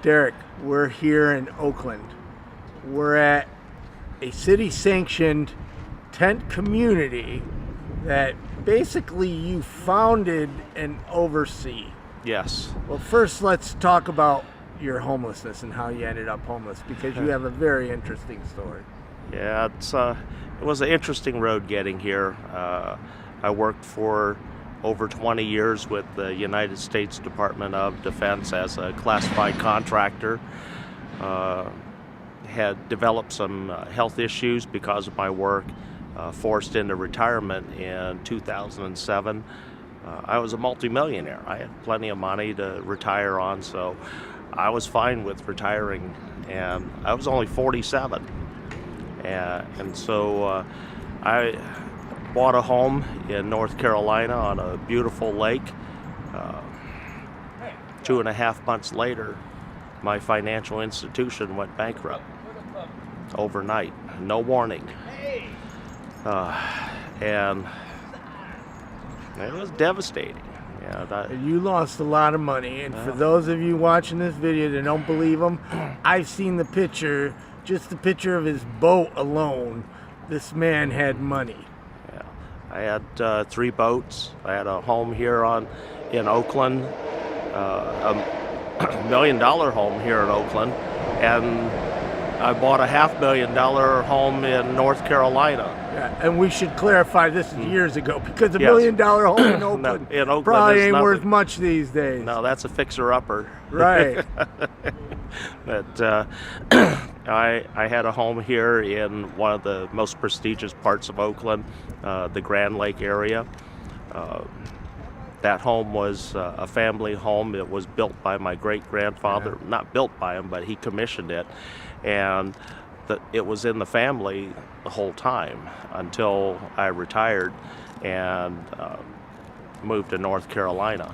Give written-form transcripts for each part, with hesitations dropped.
Derek, we're here in Oakland. We're at a city-sanctioned tent community that basically you founded and oversee. Yes. Well, first let's talk about your homelessness and how you ended up homeless, because you have a very interesting story. Yeah, it was an interesting road getting here. I worked for over 20 years with the United States Department of Defense as a classified contractor. Had developed some health issues because of my work, forced into retirement in 2007. I was a multimillionaire. I had plenty of money to retire on, so I was fine with retiring, and I was only 47. And so I bought a home in North Carolina on a beautiful lake. 2.5 months later, my financial institution went bankrupt overnight, no warning. And it was devastating. You lost a lot of money, and for those of you watching this video that don't believe him, I've seen the picture, just the picture of his boat alone. This man had money. Yeah, I had 3 boats. I had a home here in Oakland, a $1 million home here in Oakland, and I bought a $500,000 home in North Carolina. Yeah, and we should clarify this is years ago, because $1 million home in Oakland, in Oakland probably ain't nothing. worth much these days. No, that's a fixer-upper. Right. But I had a home here in one of the most prestigious parts of Oakland, the Grand Lake area. That home was a family home. It was built by my great-grandfather. Yeah. Not built by him, but he commissioned it. And it was in the family the whole time until I retired and moved to North Carolina.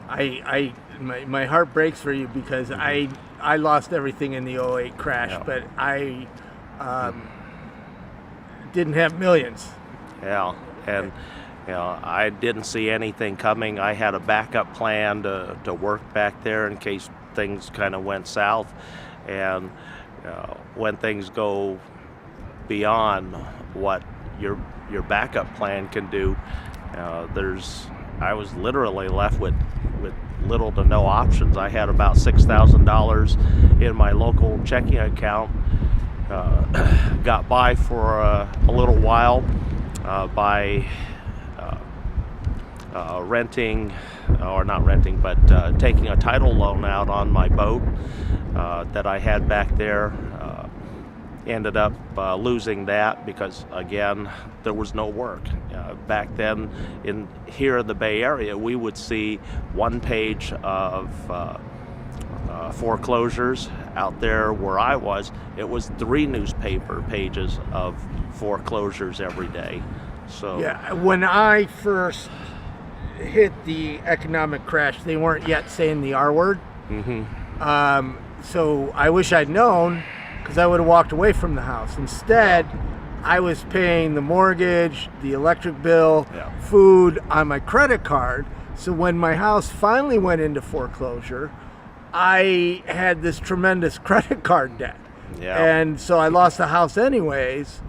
My heart breaks for you, because I lost everything in the '08 crash, but I didn't have millions. Yeah, and I didn't see anything coming. I had a backup plan to work back there in case things kind of went south, and when things go beyond what your backup plan can do, I was literally left with little to no options. I had about $6,000 in my local checking account. Got by for a little while by renting, or not renting, but taking a title loan out on my boat that I had back there. Ended up losing that because, again, there was no work. Back then, here in the Bay Area, we would see one page of foreclosures. Out there where I was, it was 3 newspaper pages of foreclosures every day. So yeah, when I first hit the economic crash, they weren't yet saying the R word. So I wish I'd known, because I would have walked away from the house. Instead, I was paying the mortgage, the electric bill, food on my credit card. So when my house finally went into foreclosure, I had this tremendous credit card debt. And so I lost the house anyways.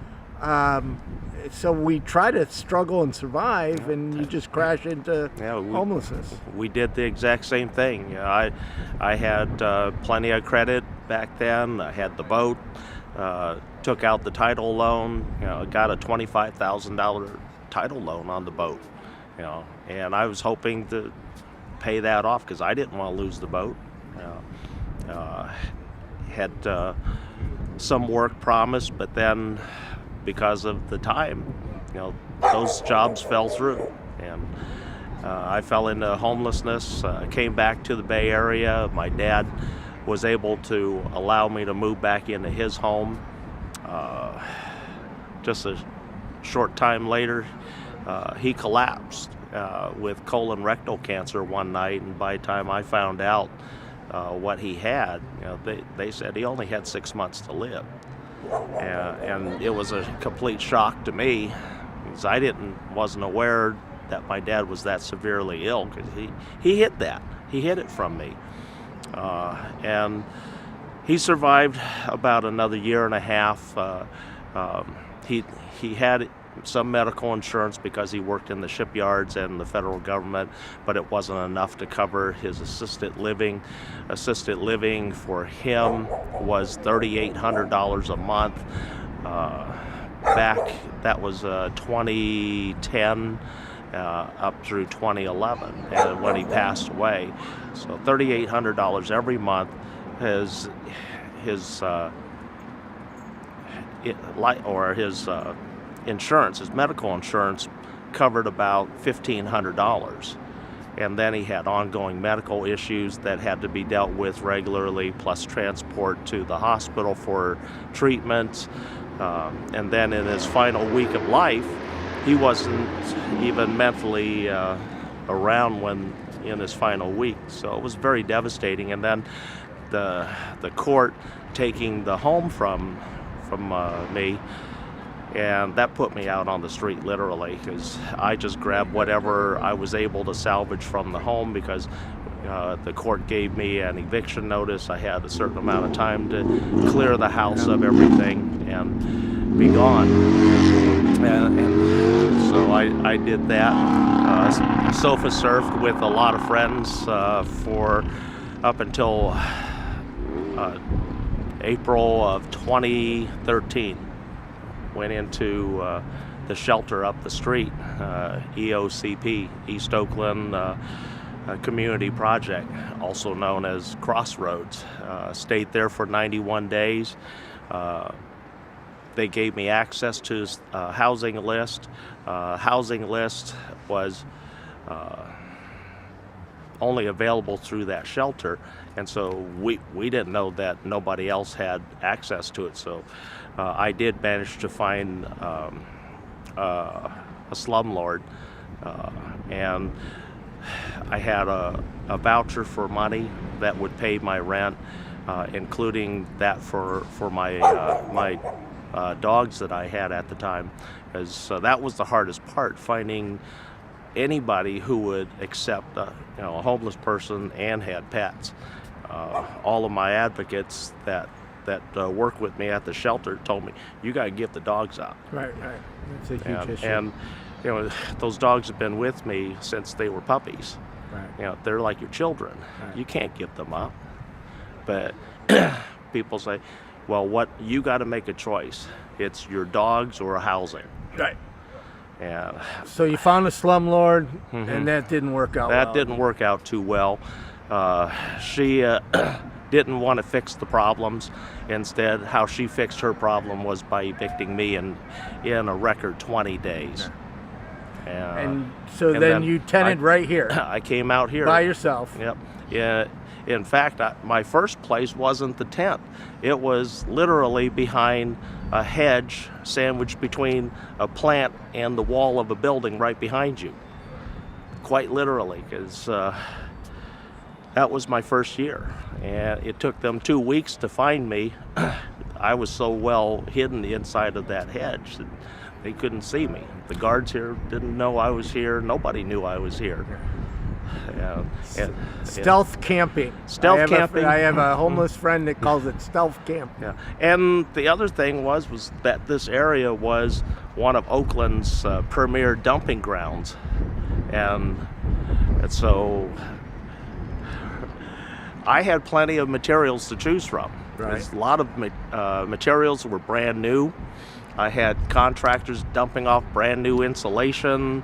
So we try to struggle and survive, and you just crash into homelessness. We did the exact same thing. I had plenty of credit back then. I had the boat, took out the title loan, got a $25,000 title loan on the boat, and I was hoping to pay that off because I didn't want to lose the boat. Had some work promised, but then because of the time, those jobs fell through, and I fell into homelessness. Came back to the Bay Area. My dad was able to allow me to move back into his home. Just a short time later, he collapsed with colon rectal cancer one night, and by the time I found out what he had, they said he only had 6 months to live. And it was a complete shock to me, because I wasn't aware that my dad was that severely ill, because he hid that. He hid it from me. And he survived about another year and a half. He had some medical insurance because he worked in the shipyards and the federal government, but it wasn't enough to cover his assisted living. Assisted living for him was $3,800 a month. That was 2010 up through 2011, and when he passed away. So $3,800 every month. His insurance, his medical insurance, covered about $1,500, and then he had ongoing medical issues that had to be dealt with regularly, plus transport to the hospital for treatments. And then in his final week of life, he wasn't even mentally around when in his final week, so it was very devastating. And then the court taking the home from me, and that put me out on the street literally, because I just grabbed whatever I was able to salvage from the home, because the court gave me an eviction notice. I had a certain amount of time to clear the house of everything and be gone. And so I did that. Sofa surfed with a lot of friends for up until April of 2013. Went into the shelter up the street, EOCP, East Oakland Community Project, also known as Crossroads. Stayed there for 91 days. They gave me access to a housing list. Housing list was only available through that shelter, and so we didn't know that nobody else had access to it. So I did manage to find a slumlord, and I had a voucher for money that would pay my rent, including that for my dogs that I had at the time, because that was the hardest part, finding anybody who would accept a homeless person and had pets. All of my advocates that work with me at the shelter told me, you got to give the dogs up. Right. That's a huge issue. And those dogs have been with me since they were puppies. Right. They're like your children. Right. You can't give them up. But people say, well, you got to make a choice. It's your dogs or housing. Right. Yeah. So you found a slumlord, and that didn't work out well. That didn't work out too well. She didn't want to fix the problems. Instead, how she fixed her problem was by evicting me in a record 20 days. And then you tenanted right here. I came out here. By yourself. Yep. Yeah. In fact, my first place wasn't the tent. It was literally behind a hedge sandwiched between a plant and the wall of a building right behind you. Quite literally, because that was my first year. And it took them 2 weeks to find me. I was so well hidden inside of that hedge that they couldn't see me. The guards here didn't know I was here. Nobody knew I was here. Stealth camping. Camping. I have a homeless friend that calls it stealth camp. Yeah. And the other thing was that this area was one of Oakland's premier dumping grounds. And so I had plenty of materials to choose from. Right. There's a lot of materials that were brand new. I had contractors dumping off brand new insulation,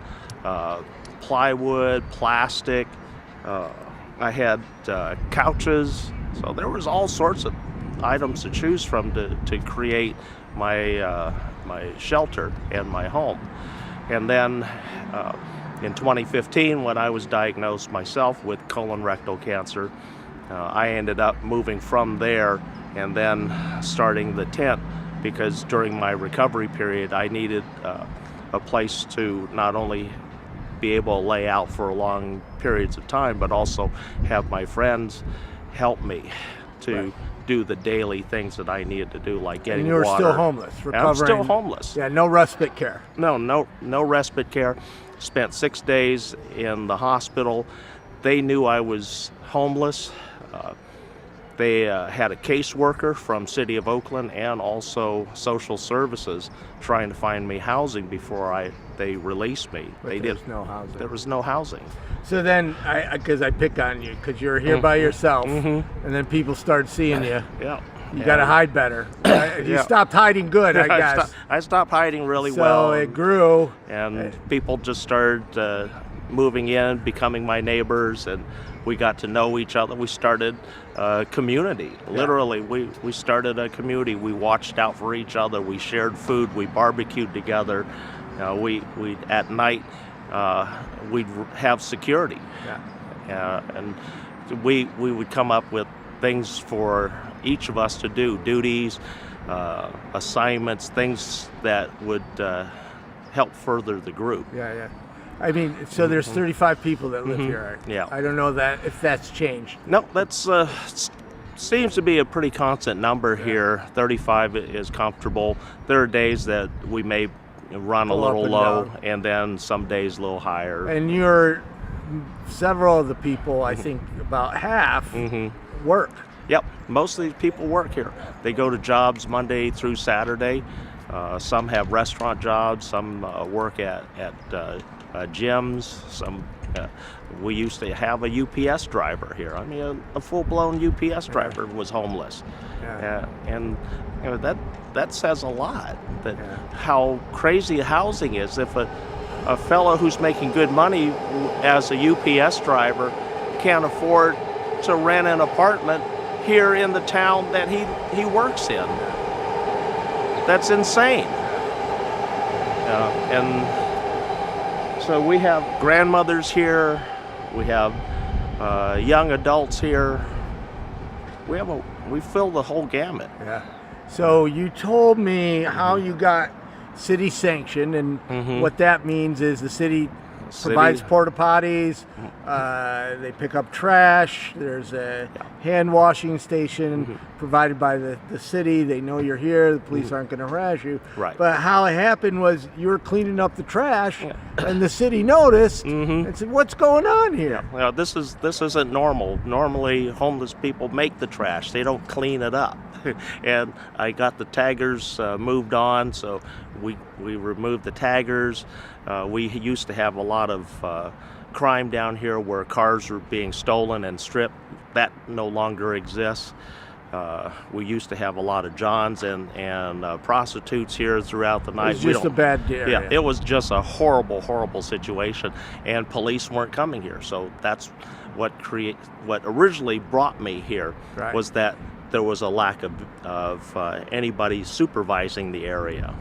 plywood, plastic. I had couches. So there was all sorts of items to choose from to create my shelter and my home. And then in 2015, when I was diagnosed myself with colorectal cancer, I ended up moving from there and then starting the tent, because during my recovery period, I needed a place to not only be able to lay out for long periods of time, but also have my friends help me to do the daily things that I needed to do, like getting water. And you were still homeless, recovering. I'm still homeless. Yeah, no respite care. No respite care. Spent 6 days in the hospital. They knew I was homeless. They had a caseworker from City of Oakland and also social services trying to find me housing before they released me. But there's no housing. There was no housing. So then, because I pick on you, because you're here by yourself, and then people start seeing you. Yeah. You got to hide better. You stopped hiding good, I guess. I stopped hiding really well. So it grew. And people just started moving in, becoming my neighbors, and we got to know each other. We started a community. Literally, we started a community. We watched out for each other. We shared food. We barbecued together. We at night we'd have security. And we would come up with things for each of us to do, duties, assignments, things that would help further the group. Yeah. I mean, so there's 35 people that live here. Yeah. I don't know if that's changed. No, that's seems to be a pretty constant number here. 35 is comfortable. There are days that we may run a little low, and then some days a little higher. And several of the people, I think about half, work. Yep, most of these people work here. They go to jobs Monday through Saturday. Some have restaurant jobs. Some work at gyms. Some we used to have a UPS driver here. I mean, a full-blown UPS driver was homeless, and that says a lot. That how crazy housing is. If a fellow who's making good money as a UPS driver can't afford to rent an apartment here in the town that he works in, that's insane. And so we have grandmothers here, we have young adults here. We fill the whole gamut. Yeah. So you told me how you got city sanctioned, and what that means is the city provides porta potties. They pick up trash. There's a hand washing station provided by the city. They know you're here. The police aren't going to harass you. Right. But how it happened was you were cleaning up the trash, and the city noticed and said, "What's going on here?" Well, this isn't normal. Normally, homeless people make the trash. They don't clean it up. And I got the taggers moved on, so we removed the taggers. We used to have a lot of crime down here where cars were being stolen and stripped. That no longer exists. We used to have a lot of Johns and prostitutes here throughout the night. It was just a bad day. Yeah, it was just a horrible, horrible situation, and police weren't coming here. So that's what originally brought me here, was that there was a lack of anybody supervising the area.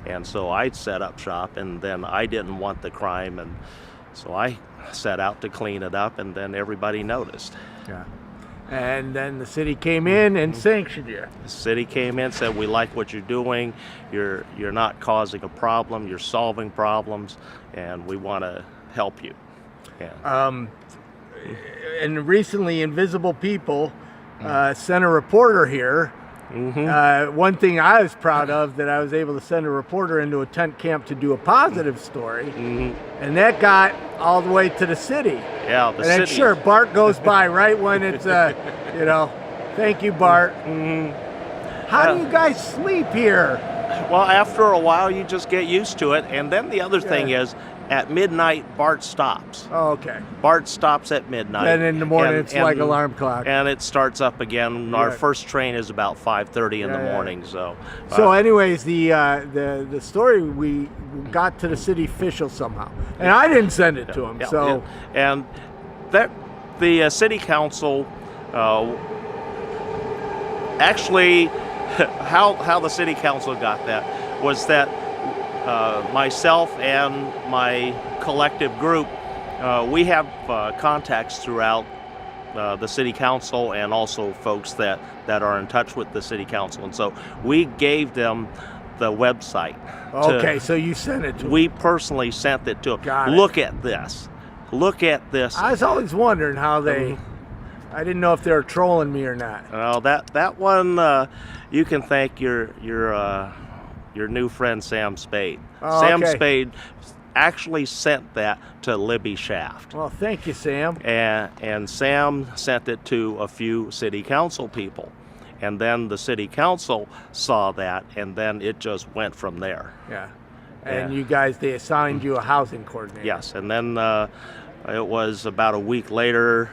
And so I'd set up shop, and then I didn't want the crime, and so I set out to clean it up, and then everybody noticed. Yeah. And then the city came in and sanctioned you. The city came in, said, "We like what you're doing. You're not causing a problem. You're solving problems, and we want to help you." Yeah. And recently, Invisible People sent a reporter here. One thing I was proud of, that I was able to send a reporter into a tent camp to do a positive story, and that got all the way to the city. Yeah, the city. And sure, Bart goes by right when it's, thank you, Bart. How do you guys sleep here? Well, after a while, you just get used to it, and then the other thing is, at midnight, Bart stops. Oh, okay. Bart stops at midnight. And in the morning, it's like alarm clock. And it starts up again. Our first train is about 5:30 in the morning. So. Anyways, the story, we got to the city official somehow, and I didn't send it to him. And that the city council actually, how the city council got that was that. Myself and my collective group, we have contacts throughout the city council, and also folks that are in touch with the city council. And so we gave them the website. Okay, so you sent it to them. We personally sent it to them. Got it. Look at this. Look at this. I was always wondering how they... I didn't know if they were trolling me or not. Well, that one, you can thank your new friend Sam Spade. Oh, Sam okay. Spade actually sent that to Libby Shaft. Well, thank you, Sam. And Sam sent it to a few city council people. And then the city council saw that, and then it just went from there. Yeah. And you guys, they assigned you a housing coordinator. Yes, and then it was about a week later,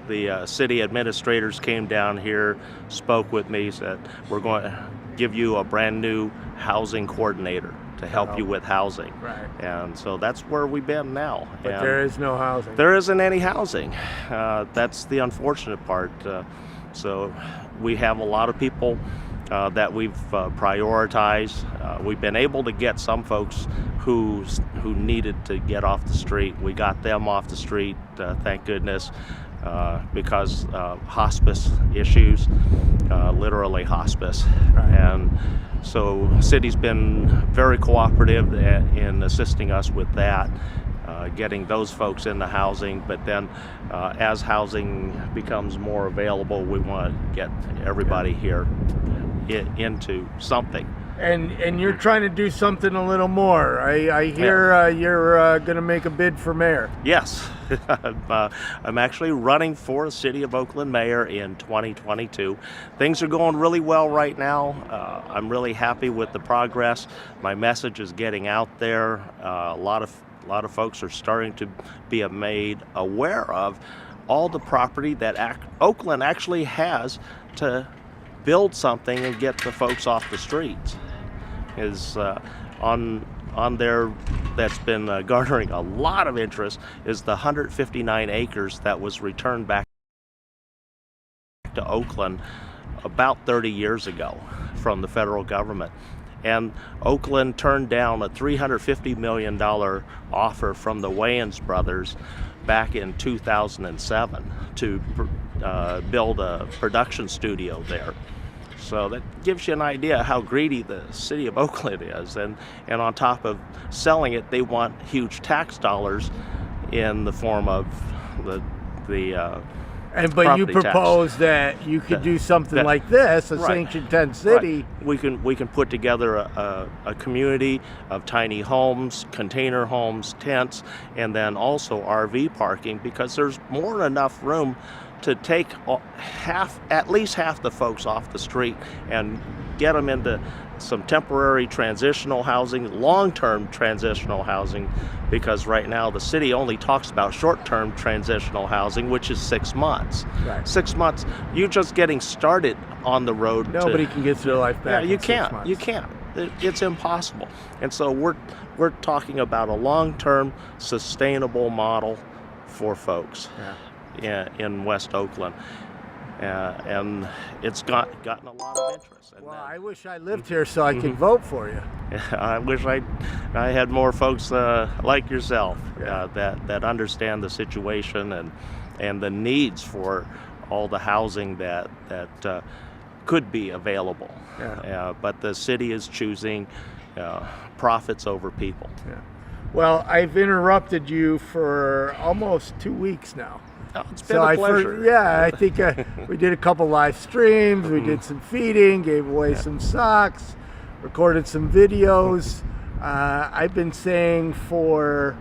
the city administrators came down here, spoke with me, said, we're going to give you a brand new housing coordinator to help you with housing. Right. And so that's where we've been now. But and there is no housing. there isn't any housing. That's the unfortunate part. So we have a lot of people that we've prioritized. We've been able to get some folks who needed to get off the street. We got them off the street, thank goodness, because hospice issues, literally hospice. Right. And so city's been very cooperative in assisting us with that. Getting those folks into housing, but then as housing becomes more available, we want to get everybody here into something. And you're trying to do something a little more. I hear you're going to make a bid for mayor. Yes, I'm actually running for City of Oakland mayor in 2022. Things are going really well right now. I'm really happy with the progress. My message is getting out there. A lot of folks are starting to be made aware of all the property that Oakland actually has to build something and get the folks off the streets. Is on there that's been garnering a lot of interest is the 159 acres that was returned back to Oakland about 30 years ago from the federal government. And Oakland turned down a $350 million offer from the Wayans brothers back in 2007 to build a production studio there. So that gives you an idea how greedy the city of Oakland is. And on top of selling it, they want huge tax dollars in the form of the but you propose that you could do something like this, a right, sanctioned tent city. Right. We can put together a community of tiny homes, container homes, tents, and then also RV parking, because there's more than enough room to take at least half the folks off the street and get them into some temporary transitional housing, long-term transitional housing, because right now the city only talks about short-term transitional housing, which is 6 months. Right. 6 months, you're just getting started on the road. Nobody can get their life back. Yeah, you can't. You can't. It's impossible. And so we're talking about a long-term, sustainable model for folks. Yeah. In West Oakland, and it's gotten a lot of interest. Well, I wish I lived here so I could vote for you. I wish I had more folks like yourself that understand the situation and the needs for all the housing that could be available. Yeah. But the city is choosing profits over people. Yeah. Well, I've interrupted you for almost 2 weeks now. Oh, it's been a pleasure. I think we did a couple live streams. We did some feeding, gave away some socks, recorded some videos. I've been saying for,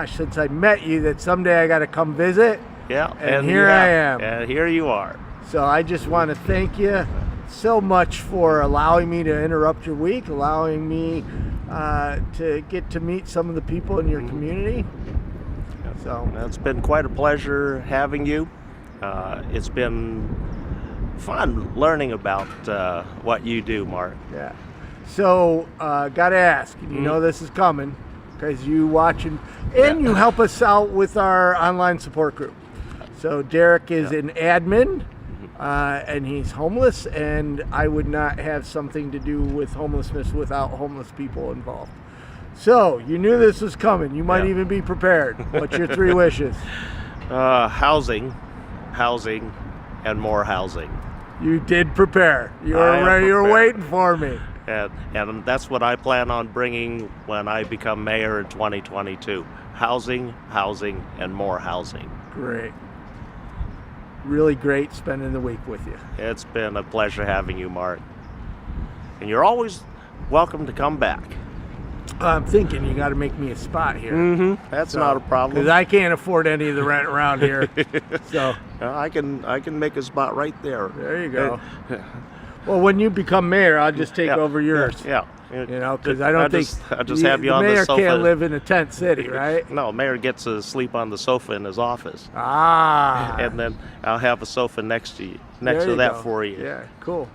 since I met you, that someday I got to come visit. Yeah, and here I am. And here you are. So I just want to thank you so much for allowing me to interrupt your week, allowing me to get to meet some of the people in your community. So it's been quite a pleasure having you. It's been fun learning about what you do, Mark. Yeah. So gotta ask, you know this is coming because you watch and you help us out with our online support group. So Derek is an admin. And he's homeless, and I would not have something to do with homelessness without homeless people involved. So you knew this was coming. You might even be prepared. What's your 3 wishes? Housing, and more housing. You did prepare. You were ready. You were waiting for me. And that's what I plan on bringing when I become mayor in 2022. Housing, and more housing. Great. Really great spending the week with you. It's been a pleasure having you, Mark. And you're always welcome to come back. I'm thinking you got to make me a spot here. Mm-hmm. That's not a problem. Because I can't afford any of the rent around here. So I can make a spot right there. There you go. Well, when you become mayor, I'll just take over yours. Yeah. You know, because I don't think I'll just have you on the sofa. The mayor can't live in a tent city, right? No, mayor gets to sleep on the sofa in his office. Ah. And then I'll have a sofa next to that go. for you. Yeah, cool.